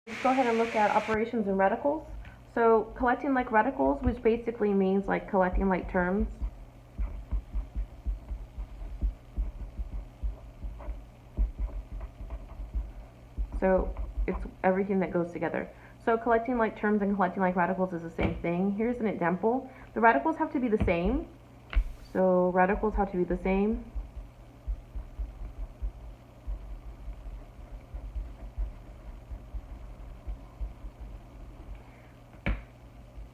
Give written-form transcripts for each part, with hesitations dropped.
Let's go ahead and look at operations and radicals. So collecting like radicals, which basically means like collecting like terms. So it's everything that goes together. So collecting like terms and collecting like radicals is the same thing. Here's an example. The radicals have to be the same. So radicals have to be the same.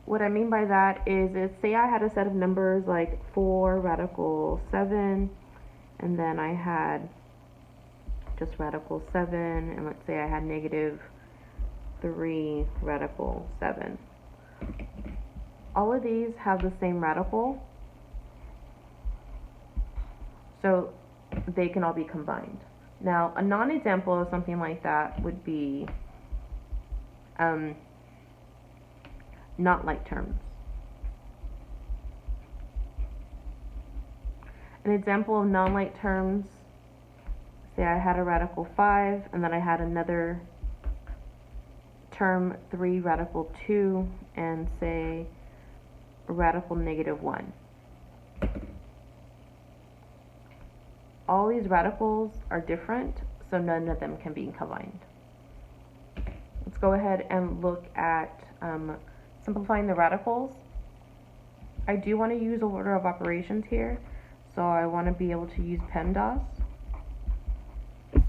What I mean by that is say I had a set of numbers like 4 radical 7, and then I had just radical 7, and let's say I had negative 3 radical 7. All of these have the same radical, so they can all be combined. Now, a non-example of something like that would be not like terms. An example of non-like terms, say I had a radical 5, and then I had another term 3 radical 2, and say radical negative 1. All these radicals are different, so none of them can be combined. Let's go ahead and look at simplifying the radicals. I do want to use order of operations here, so I want to be able to use PEMDAS.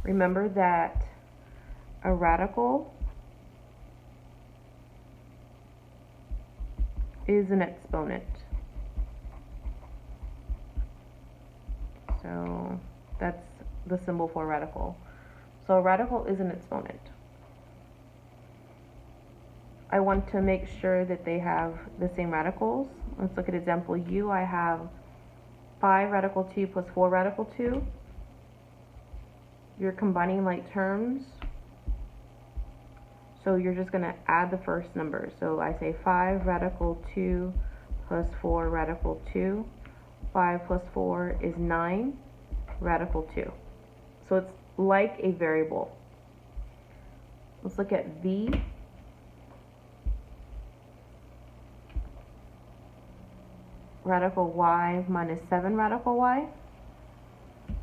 Remember that a radical is an exponent. So that's the symbol for a radical. So a radical is an exponent. I want to make sure that they have the same radicals. Let's look at example U. I have 5 radical 2 plus 4 radical 2. You're combining like terms, so you're just going to add the first number. So I say 5 radical 2 plus 4 radical 2. 5 plus 4 is 9 radical 2. So it's like a variable. Let's look at V. Radical y minus 7 radical y.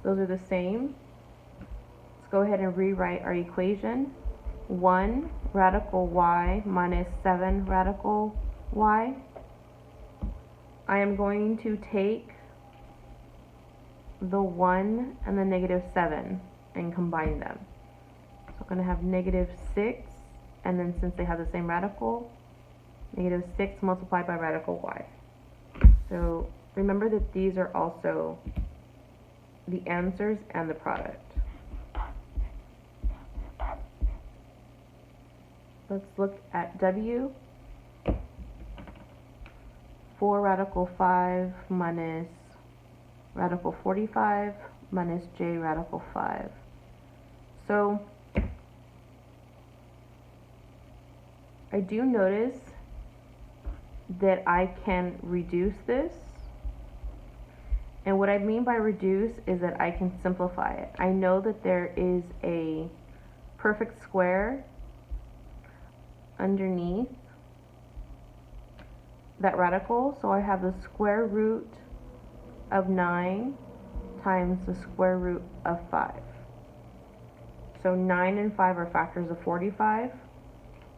Those are the same. Let's go ahead and rewrite our equation. 1 radical y minus 7 radical y. I am going to take the 1 and the negative 7 and combine them. So I'm going to have negative 6, and then since they have the same radical, negative 6 multiplied by radical y. So remember that these are also the answers and the product. Let's look at W. 4 radical 5 minus radical 45 minus j radical 5. So I do notice that I can reduce this, and what I mean by reduce is that I can simplify it. I know that there is a perfect square underneath that radical, so I have the square root of 9 times the square root of 5. So 9 and 5 are factors of 45.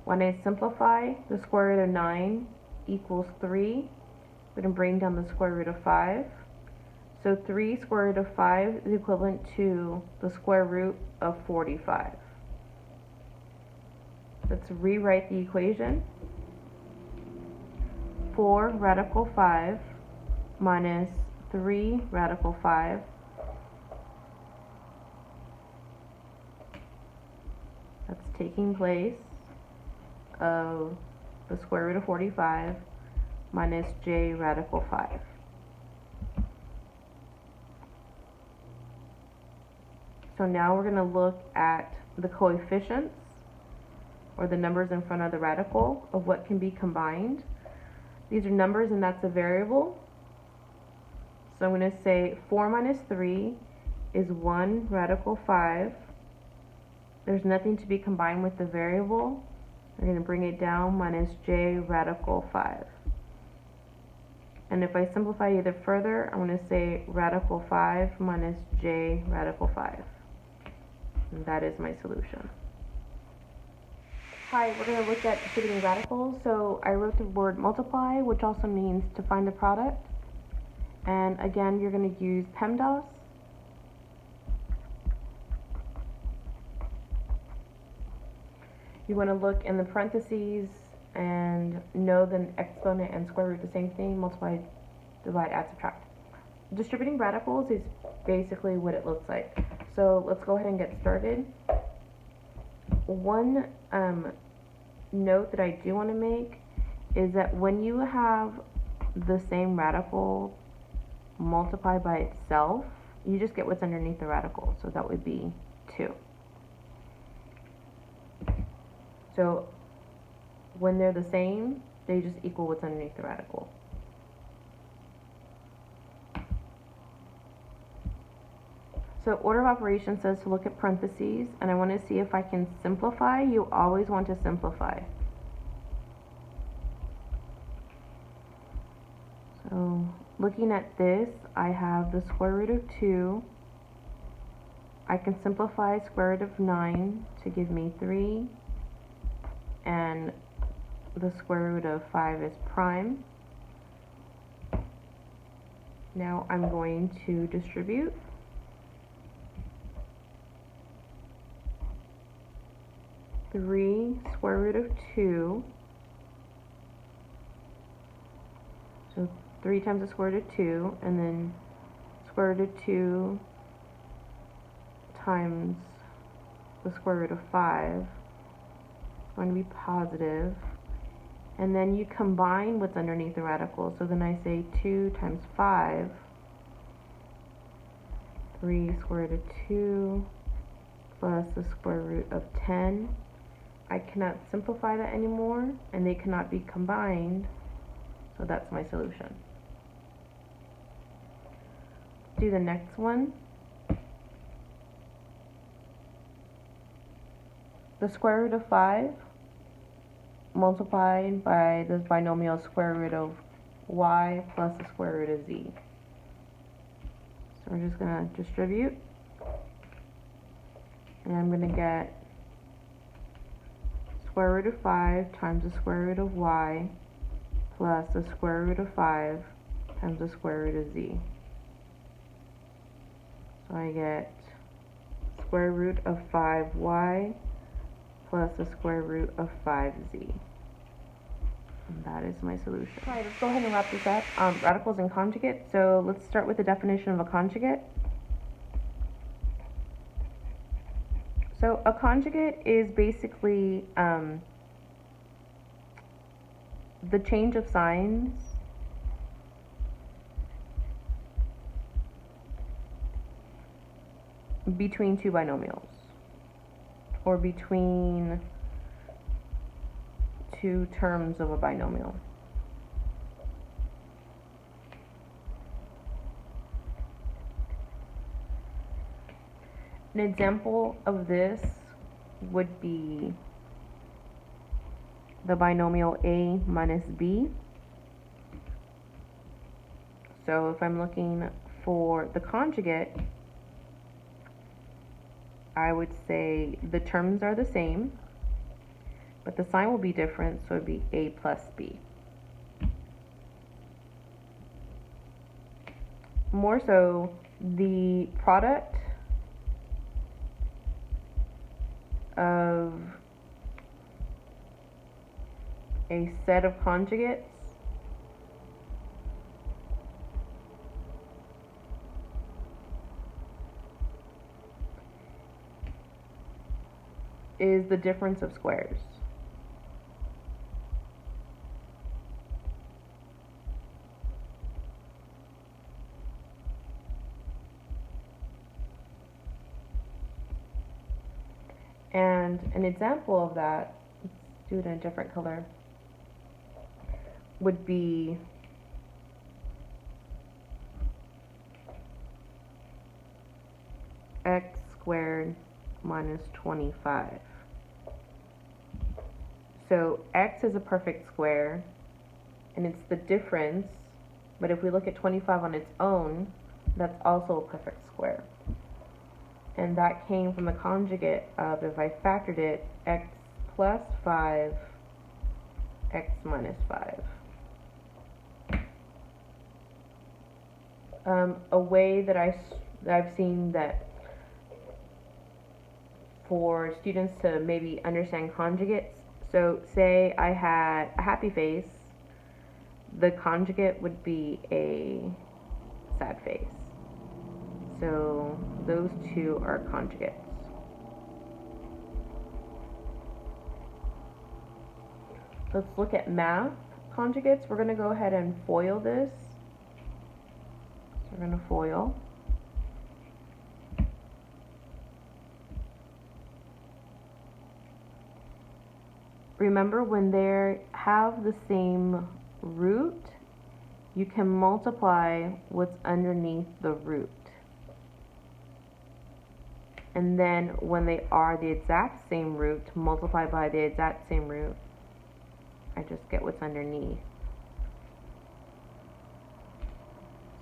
When I simplify, the square root of 9 equals 3. We're going to bring down the square root of 5. So 3 square root of 5 is equivalent to the square root of 45. Let's rewrite the equation. 4 radical 5 minus 3 radical 5 that's taking place of the square root of 45 minus j radical 5. So now we're going to look at the coefficients, or the numbers in front of the radical, of what can be combined. These are numbers and that's a variable. So I'm going to say 4 minus 3 is 1 radical 5. There's nothing to be combined with the variable, we're going to bring it down, minus j radical 5. And if I simplify either further, I'm going to say radical 5 minus j radical 5. And that is my solution. Hi, we're going to look at distributing radicals. So I wrote the word multiply, which also means to find the product. And again, you're going to use PEMDAS. You want to look in the parentheses and know the exponent and square root the same thing, multiply, divide, add, subtract. Distributing radicals is basically what it looks like. So let's go ahead and get started. One note that I do want to make is that when you have the same radical multiplied by itself, you just get what's underneath the radical. So that would be 2. So when they're the same, they just equal what's underneath the radical. So order of operations says to look at parentheses, and I want to see if I can simplify. You always want to simplify. So looking at this, I have the square root of 2. I can simplify square root of 9 to give me 3. And the square root of 5 is prime. Now I'm going to distribute. Three square root of 2. So 3 times the square root of 2, and then square root of 2 times the square root of 5 is going to be positive. And then you combine what's underneath the radical. So then I say 2 times 5, 3 square root of 2 plus the square root of 10. I cannot simplify that anymore, and they cannot be combined, so that's my solution. Do the next one. The square root of 5 multiplied by this binomial square root of y plus the square root of z. So we're just going to distribute, and I'm going to get square root of 5 times the square root of y plus the square root of 5 times the square root of z. So I get square root of 5y plus the square root of 5z. And that is my solution. All right, let's go ahead and wrap this up. Radicals and conjugates. So let's start with the definition of a conjugate. So a conjugate is basically the change of signs between two binomials, or between two terms of a binomial. An example of this would be the binomial a minus b. So if I'm looking for the conjugate, I would say the terms are the same, but the sign will be different, so it would be a plus b. More so, the product of a set of conjugates is the difference of squares. And an example of that, let's do it in a different color, would be x squared minus 25. So So x is a perfect square, and it's the difference, but if we look at 25 on its own, that's also a perfect square. And that came from the conjugate of, if I factored it, x plus 5, x minus 5. A way that I've seen that for students to maybe understand conjugates, so say I had a happy face, the conjugate would be a sad face. So those two are conjugates. Let's look at math conjugates. We're going to go ahead and FOIL this. So we're going to FOIL. Remember, when they have the same root, you can multiply what's underneath the root. And then when they are the exact same root, multiply by the exact same root, I just get what's underneath.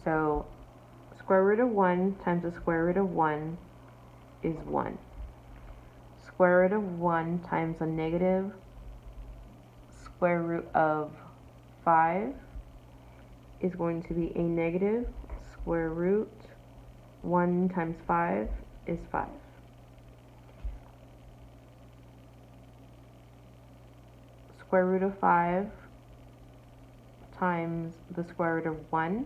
So square root of 1 times the square root of 1 is 1. Square root of 1 times a negative square root of 5 is going to be a negative square root. 1 times 5 is 5. Square root of 5 times the square root of 1.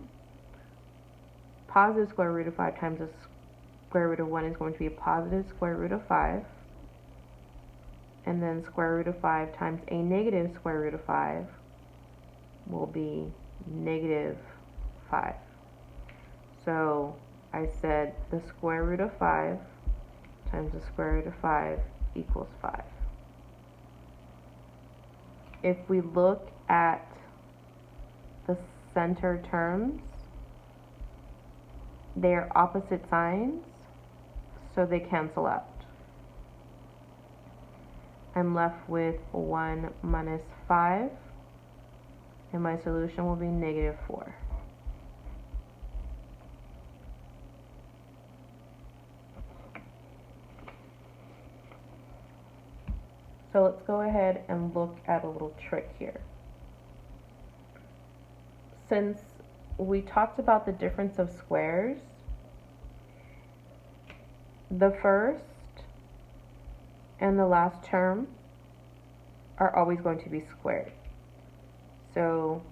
Positive square root of 5 times the square root of 1 is going to be a positive square root of 5. And then square root of 5 times a negative square root of 5 will be negative 5. So I said the square root of 5 times the square root of 5 equals 5. If we look at the center terms, they are opposite signs, so they cancel out. I'm left with 1 minus 5, and my solution will be negative 4. So let's go ahead and look at a little trick here. Since we talked about the difference of squares, the first and the last term are always going to be squared. So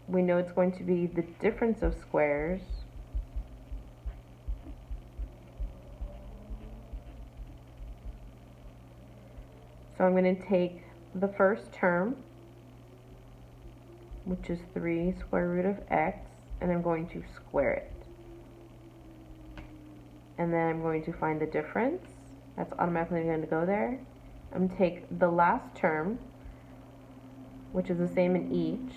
we know it's going to be the difference of squares So I'm going to take the first term, which is 3 square root of x, and I'm going to square it. And then I'm going to find the difference. That's automatically going to go there. I'm going to take the last term, which is the same in each,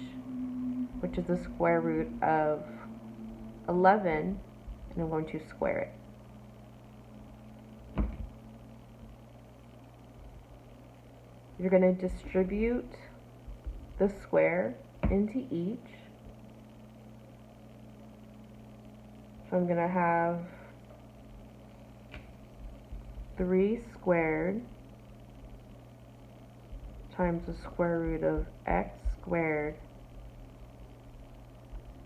which is the square root of 11, and I'm going to square it. You're going to distribute the square into each. So I'm going to have 3 squared times the square root of x squared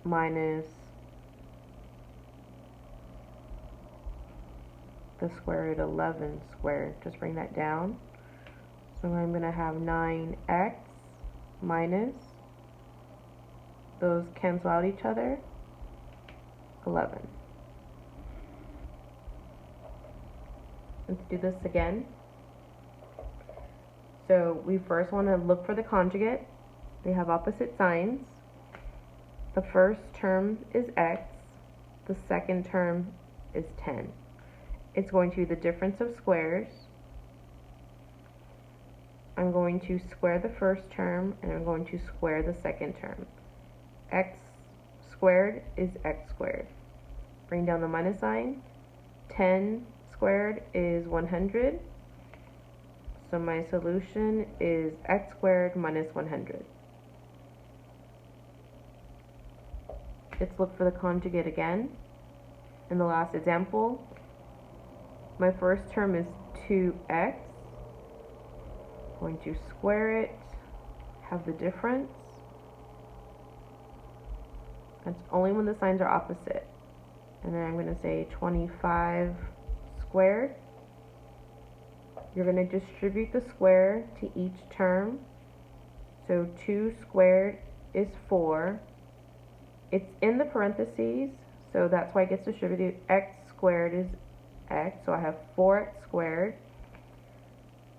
minus the square root of 11 squared. Just bring that down. So I'm going to have 9x minus, those cancel out each other, 11. Let's do this again. So we first want to look for the conjugate. They have opposite signs. The first term is x. The second term is 10. It's going to be the difference of squares. I'm going to square the first term, and I'm going to square the second term. X squared is x squared. Bring down the minus sign. 10 squared is 100. So my solution is x squared minus 100. Let's look for the conjugate again. In the last example, my first term is 2x. I'm going to square it, have the difference. That's only when the signs are opposite. And then I'm going to say 25 squared. You're going to distribute the square to each term. So 2 squared is 4. It's in the parentheses, so that's why it gets distributed. X squared is x, so I have 4x squared.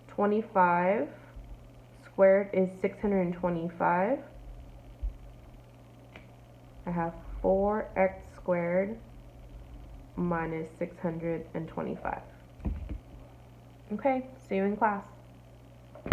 25 squared is 625. I have 4x squared minus 625. Okay, see you in class.